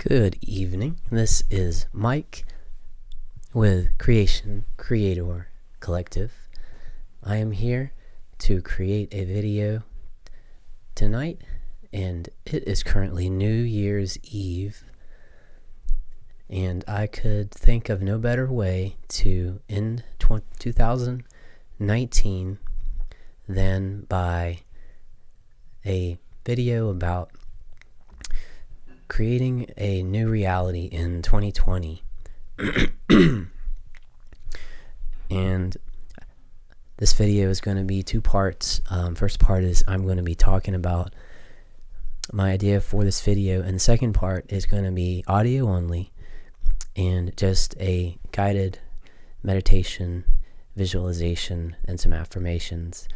Good evening. This is Mike with Creation Creator Collective. I am here to create a video tonight, and it is currently New Year's Eve, and I could think of no better way to end 2019 than by a video about creating a new reality in 2020. And this video is going to be two parts. First part is I'm going to be talking about my idea for this video, and the second part is going to be audio only and just a guided meditation, visualization, and some affirmations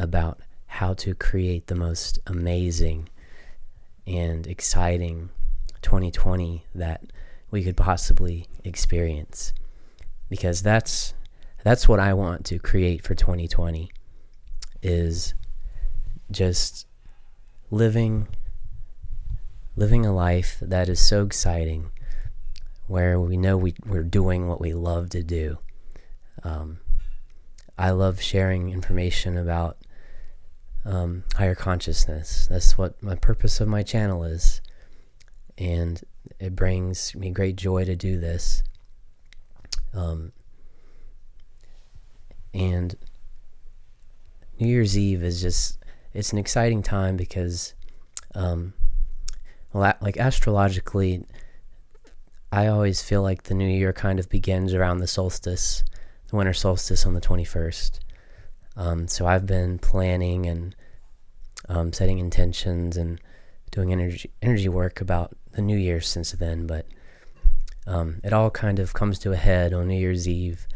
about how to create the most amazing and exciting 2020 that we could possibly experience, because that's what I want to create for 2020, is just living a life that is so exciting, where we know we're doing what we love to do. I love sharing information about higher consciousness. That's what my purpose of my channel is, and it brings me great joy to do this. And New Year's Eve is it's an exciting time because, like astrologically, I always feel like the new year kind of begins around the solstice, the winter solstice on the 21st. So I've been planning and setting intentions and doing energy work about the new year since then, but it all kind of comes to a head on New Year's Eve,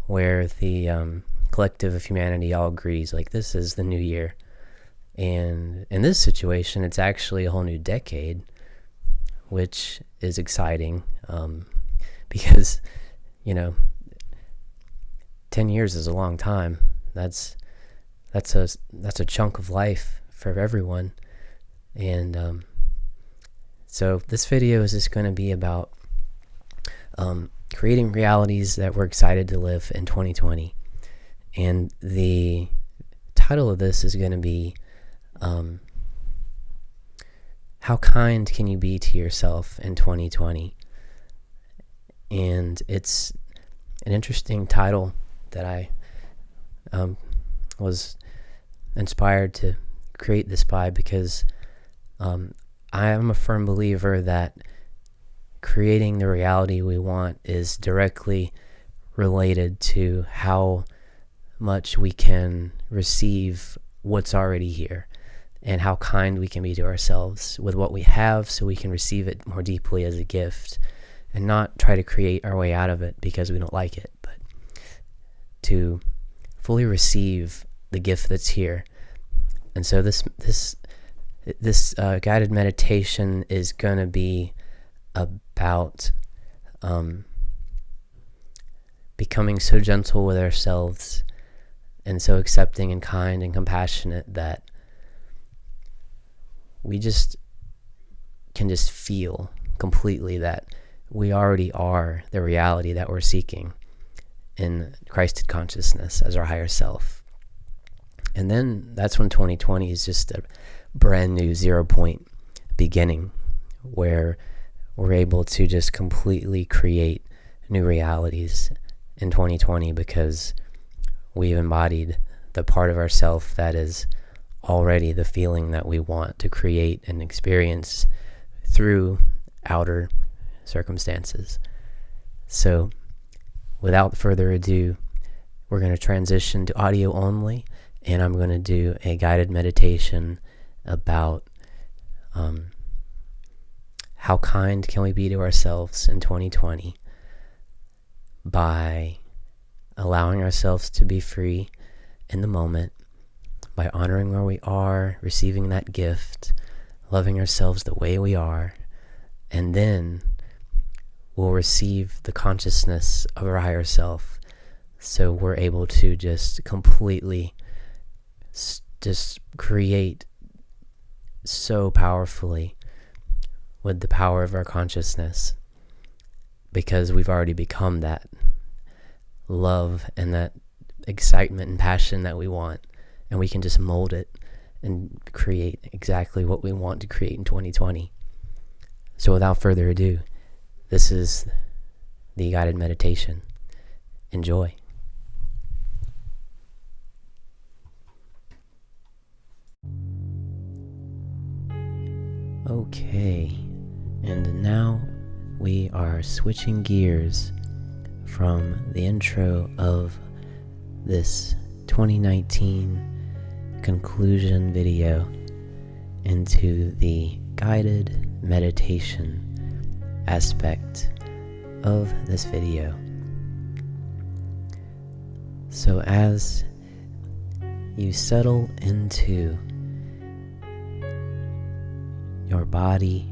where the collective of humanity all agrees, like, this is the new year. And in this situation, it's actually a whole new decade, which is exciting, because 10 years is a long time. That's a chunk of life for everyone. And so this video is just going to be about creating realities that we're excited to live in 2020. And the title of this is going to be how kind can you be to yourself in 2020? And it's an interesting title that I was inspired to create this by, because I am a firm believer that creating the reality we want is directly related to how much we can receive what's already here, and how kind we can be to ourselves with what we have, so we can receive it more deeply as a gift and not try to create our way out of it because we don't like it, but to fully receive the gift that's here. And so this guided meditation is going to be about becoming so gentle with ourselves and so accepting and kind and compassionate that we can feel completely that we already are the reality that we're seeking in Christed consciousness as our higher self. And then that's when 2020 is just a brand new 0 point beginning, where we're able to just completely create new realities in 2020, because we've embodied the part of ourself that is already the feeling that we want to create and experience through outer circumstances. So without further ado, we're going to transition to audio only, and I'm going to do a guided meditation about how kind can we be to ourselves in 2020 by allowing ourselves to be free in the moment, by honoring where we are, receiving that gift, loving ourselves the way we are, and then we'll receive the consciousness of our higher self, so we're able to just completely just create so powerfully with the power of our consciousness, because we've already become that love and that excitement and passion that we want, and we can just mold it and create exactly what we want to create in 2020. So without further ado, this is the guided meditation. Enjoy. Okay, and now we are switching gears from the intro of this 2019 conclusion video into the guided meditation aspect of this video. So as you settle into your body,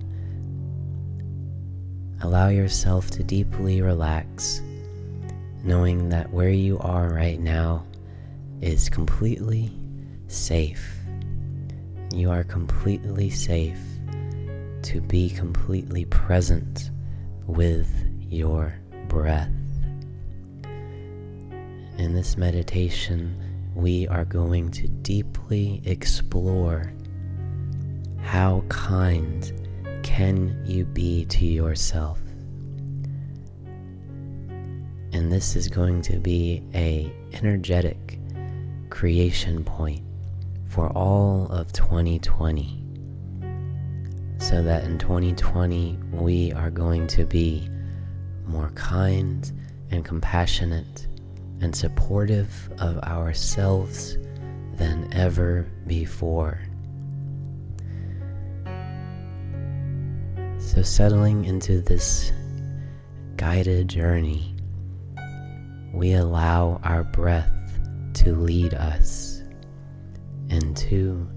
allow yourself to deeply relax, knowing that where you are right now is completely safe. You are completely safe to be completely present with your breath. In this meditation, we are going to deeply explore how kind can you be to yourself. And this is going to be an energetic creation point for all of 2020. So that in 2020, we are going to be more kind and compassionate and supportive of ourselves than ever before. So settling into this guided journey, we allow our breath to lead us into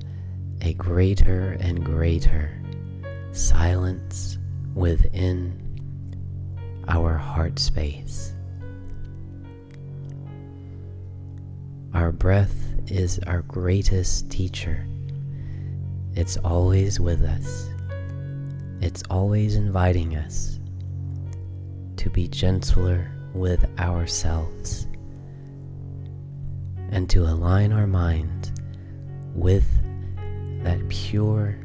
a greater and greater silence within our heart space. Our breath is our greatest teacher. It's always with us. It's always inviting us to be gentler with ourselves and to align our mind with that pure,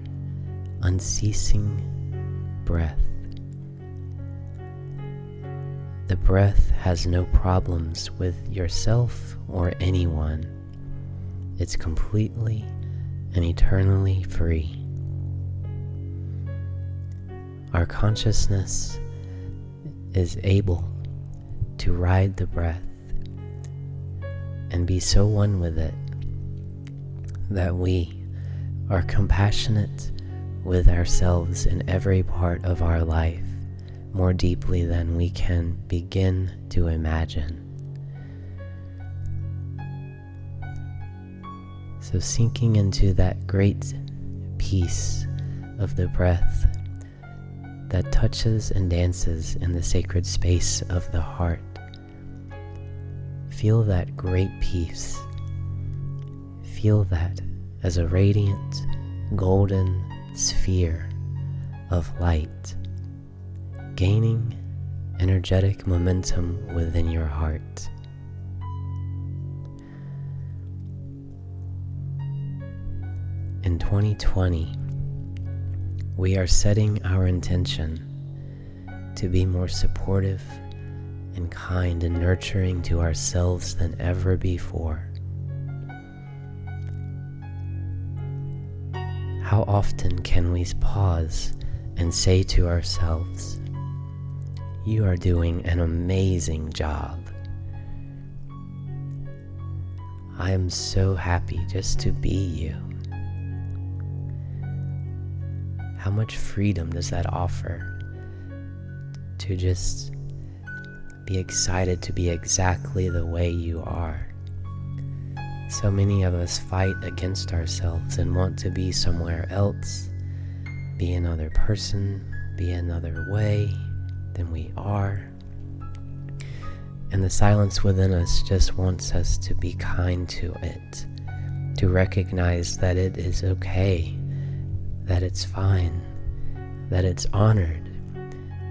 unceasing breath. The breath has no problems with yourself or anyone. It's completely and eternally free. Our consciousness is able to ride the breath and be so one with it that we are compassionate with ourselves in every part of our life more deeply than we can begin to imagine. So sinking into that great peace of the breath that touches and dances in the sacred space of the heart. Feel that great peace. Feel that as a radiant, golden sphere of light, gaining energetic momentum within your heart. In 2020, we are setting our intention to be more supportive and kind and nurturing to ourselves than ever before. How often can we pause and say to ourselves, "You are doing an amazing job. I am so happy just to be you." How much freedom does that offer to just be excited to be exactly the way you are? So many of us fight against ourselves and want to be somewhere else, be another person, be another way than we are. And the silence within us just wants us to be kind to it, to recognize that it is okay, that it's fine, that it's honored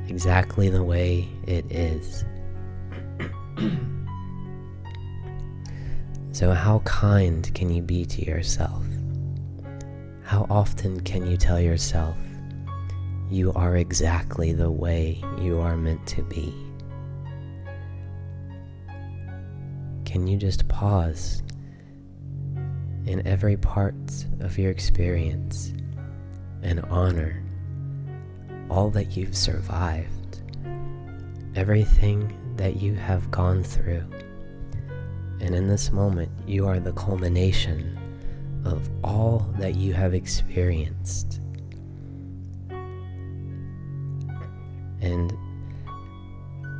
exactly the way it is. So how kind can you be to yourself? How often can you tell yourself you are exactly the way you are meant to be? Can you just pause in every part of your experience and honor all that you've survived, everything that you have gone through? And in this moment, you are the culmination of all that you have experienced. And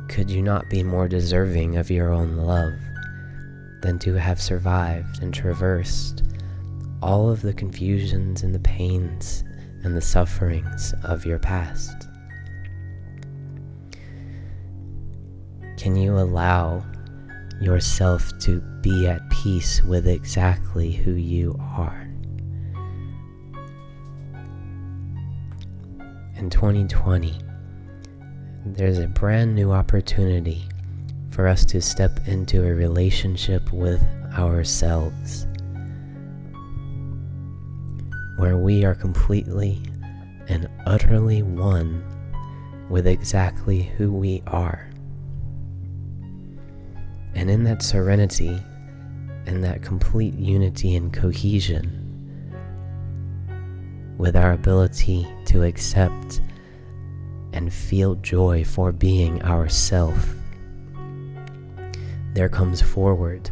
could you not be more deserving of your own love than to have survived and traversed all of the confusions and the pains and the sufferings of your past? Can you allow yourself to be at peace with exactly who you are? In 2020, there's a brand new opportunity for us to step into a relationship with ourselves, where we are completely and utterly one with exactly who we are. And in that serenity and that complete unity and cohesion, with our ability to accept and feel joy for being ourself, there comes forward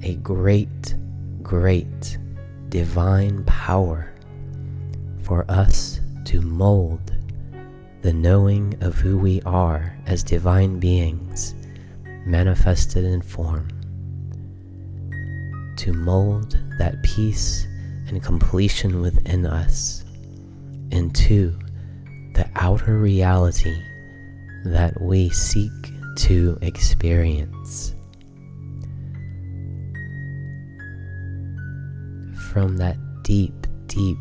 a great, great divine power for us to mold the knowing of who we are as divine beings manifested in form, to mold that peace and completion within us into the outer reality that we seek to experience. From that deep, deep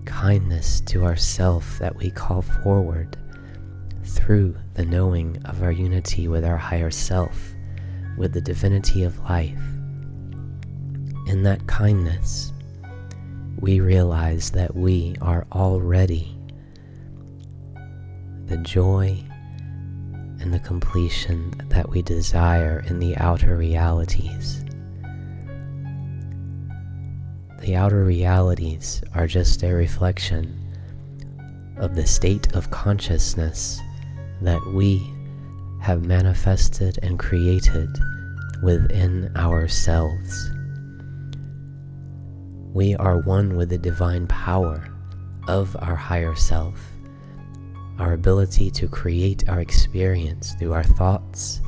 kindness to ourself that we call forward through the knowing of our unity with our higher self, with the divinity of life. In that kindness, we realize that we are already the joy and the completion that we desire in the outer realities. The outer realities are just a reflection of the state of consciousness that we have manifested and created within ourselves. We are one with the divine power of our higher self, our ability to create our experience through our thoughts,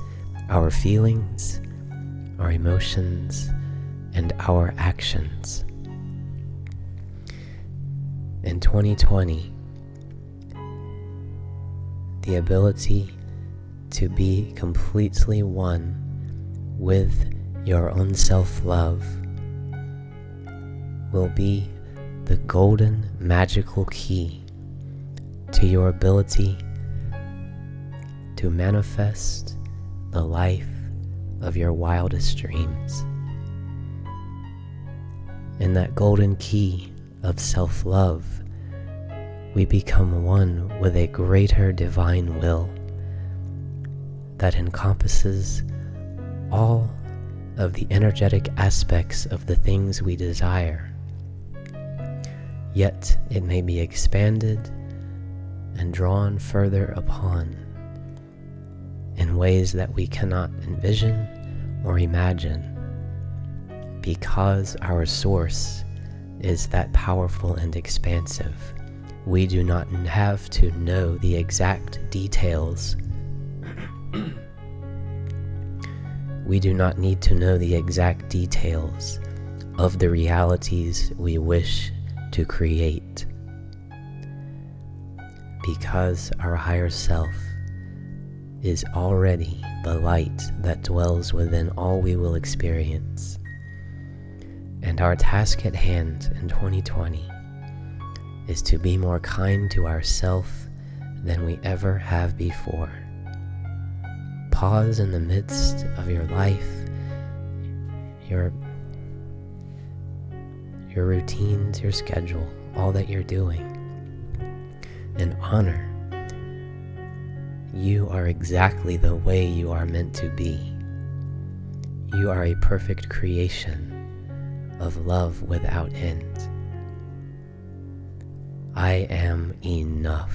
our feelings, our emotions, and our actions. In 2020, the ability to be completely one with your own self-love will be the golden magical key to your ability to manifest the life of your wildest dreams. In that golden key of self-love, we become one with a greater divine will that encompasses all of the energetic aspects of the things we desire. Yet it may be expanded and drawn further upon in ways that we cannot envision or imagine, because our source is that powerful and expansive. We do not have to know the exact details. We do not need to know the exact details of the realities we wish to create, because our higher self is already the light that dwells within all we will experience. And our task at hand in 2020 is to be more kind to ourselves than we ever have before. Pause in the midst of your life, your routines, your schedule, all that you're doing, and honor. You are exactly the way you are meant to be. You are a perfect creation of love without end. I am enough.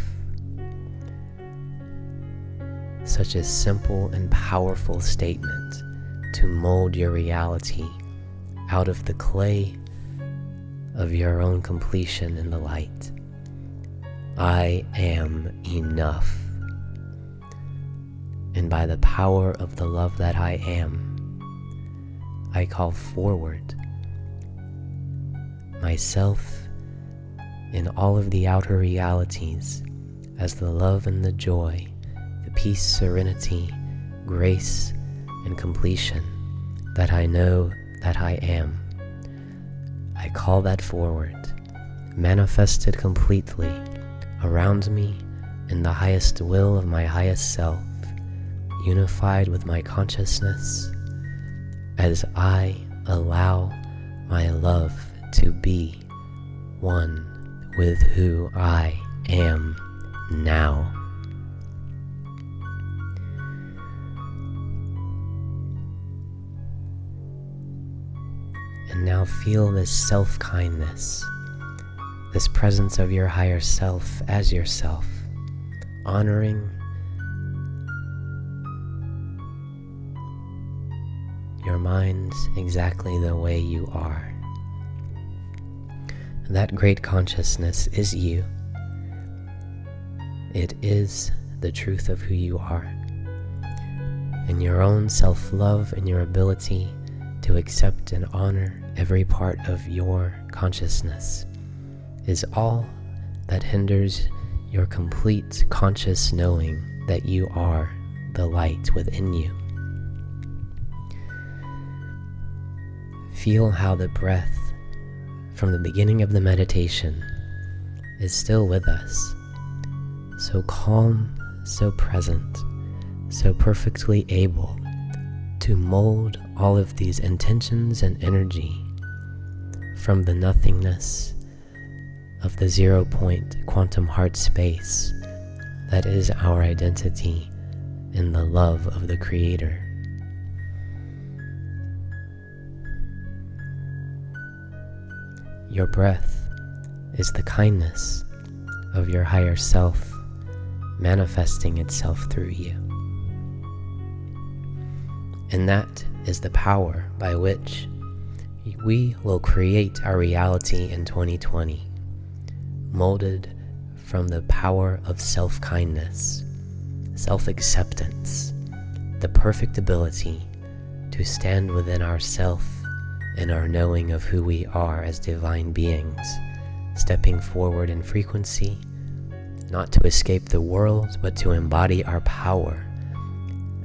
Such a simple and powerful statement to mold your reality out of the clay of your own completion in the light. I am enough. And by the power of the love that I am, I call forward myself in all of the outer realities as the love and the joy, the peace, serenity, grace, and completion that I know that I am. I call that forward, manifested completely around me in the highest will of my highest self, unified with my consciousness, as I allow my love to be one with who I am now. And now feel this self-kindness, this presence of your higher self as yourself, honoring your mind exactly the way you are. That great consciousness is you. It is the truth of who you are. And your own self-love and your ability to accept and honor every part of your consciousness is all that hinders your complete conscious knowing that you are the light within you. Feel how the breath from the beginning of the meditation is still with us, so calm, so present, so perfectly able to mold all of these intentions and energy from the nothingness of the 0 point quantum heart space that is our identity in the love of the Creator. Your breath is the kindness of your higher self manifesting itself through you. And that is the power by which we will create our reality in 2020, molded from the power of self-kindness, self-acceptance, the perfect ability to stand within ourself and our knowing of who we are as divine beings, stepping forward in frequency, not to escape the world, but to embody our power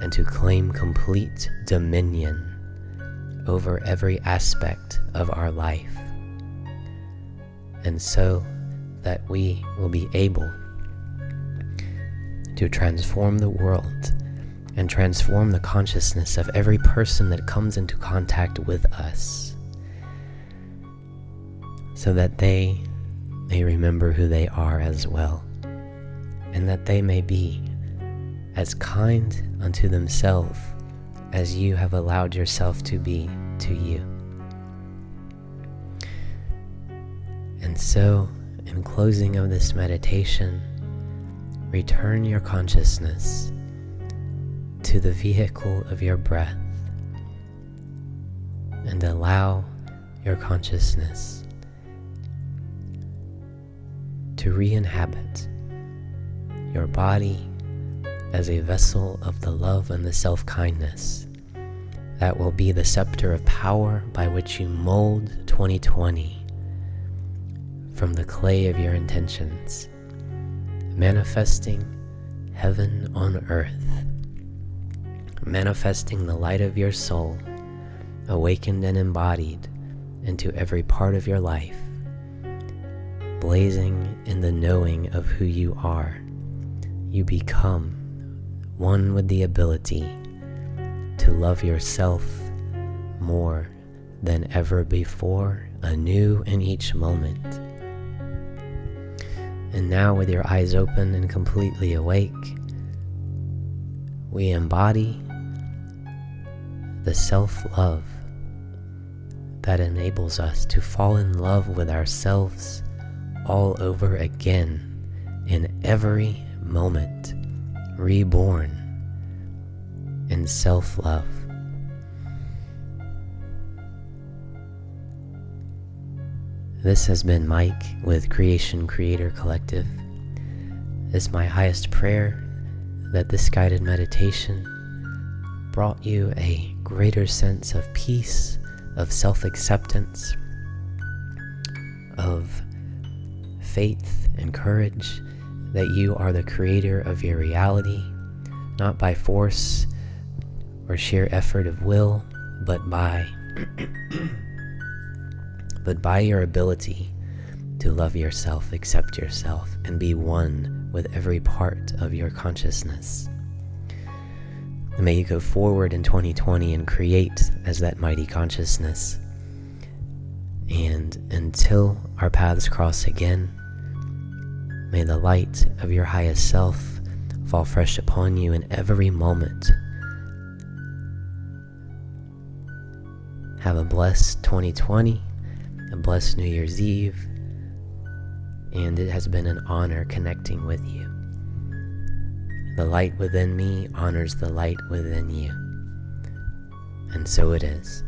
and to claim complete dominion over every aspect of our life. And so that we will be able to transform the world and transform the consciousness of every person that comes into contact with us, so that they may remember who they are as well, and that they may be as kind unto themselves as you have allowed yourself to be to you. And so, in closing of this meditation, return your consciousness to the vehicle of your breath and allow your consciousness to re-inhabit your body as a vessel of the love and the self-kindness that will be the scepter of power by which you mold 2020 from the clay of your intentions, manifesting heaven on earth, manifesting the light of your soul, awakened and embodied into every part of your life, blazing in the knowing of who you are, you become one with the ability to love yourself more than ever before, anew in each moment. And now, with your eyes open and completely awake, we embody the self-love that enables us to fall in love with ourselves all over again in every moment, reborn in self-love. This has been Mike with Creation Creator Collective. It's my highest prayer that this guided meditation brought you a greater sense of peace, of self-acceptance, of faith and courage that you are the creator of your reality, not by force or sheer effort of will, but by your ability to love yourself, accept yourself, and be one with every part of your consciousness. And may you go forward in 2020 and create as that mighty consciousness. And until our paths cross again, may the light of your highest self fall fresh upon you in every moment. Have a blessed 2020, a blessed New Year's Eve, and it has been an honor connecting with you. The light within me honors the light within you, and so it is.